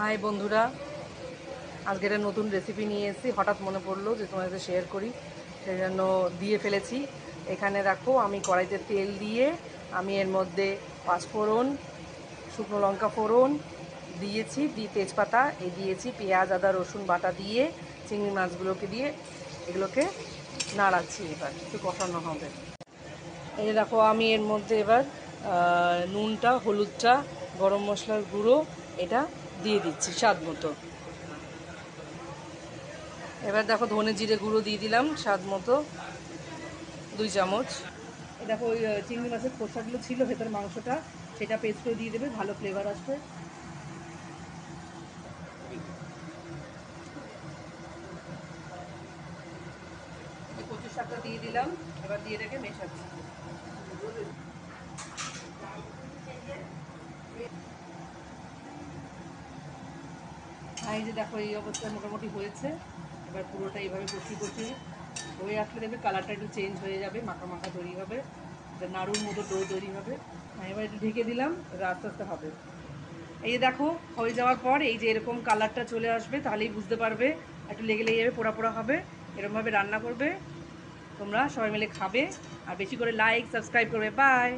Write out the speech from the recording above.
High বন্ধুরা, আজকে একটা নতুন রেসিপি নিয়ে এসেছি। হঠাৎ মনে পড়লো যে তোমার সাথে শেয়ার করি, সেই জন্য দিয়ে ফেলেছি। এখানে রাখো, আমি কড়াইতে তেল দিয়ে আমি এর মধ্যে পাঁচফোড়ন, শুকনো লঙ্কা ফোড়ন দিয়েছি, তেজপাতা দিয়েছি, পেঁয়াজ আদা রসুন বাটা দিয়ে চিংড়ি মাছগুলোকে দিয়ে এগুলোকে নাড়াচ্ছি। এবার একটু কষানো হবে। এই দেখো, আমি এর মধ্যে এবার নুনটা, হলুদটা, গরম মশলার গুঁড়ো এটা দিয়ে দিচ্ছি স্বাদ মতো। এবার দেখো, ধনে জিরে গুঁড়ো দিয়ে দিলাম স্বাদ মতো 2 চামচ। দেখো, ওই চিংড়ি মাছের খোসাগুলো ছিল ভেতর মাংসটা, সেটা পেস্ট করে দিয়ে দেবে, ভালো ফ্লেভার আসবে। কচু শাকটা দিয়ে দিলাম, এবার দিয়ে রেখে মেশাচ্ছি। এই যে দেখো, এই অবস্থায় মোটামুটি হয়েছে। এবার পুরোটা এইভাবে কষি কষি হয়ে আসলে দেখবে কালারটা একটু চেঞ্জ হয়ে যাবে, মাখা মাখা তৈরি হবে, এটা নাড়ুর মতো ডো তৈরি হবে। এবার একটু ঢেকে দিলাম, এবার আস্তে আস্তে হবে। এই যে দেখো, হয়ে যাওয়ার পর এই যে এরকম কালারটা চলে আসবে, তাহলেই বুঝতে পারবে। একটু লেগে লেগে যাবে, পোড়া পোড়া হবে। এরকমভাবে রান্না করবে, তোমরা সবাই মিলে খাবে। আর বেশি করে লাইক সাবস্ক্রাইব করবে। বাই।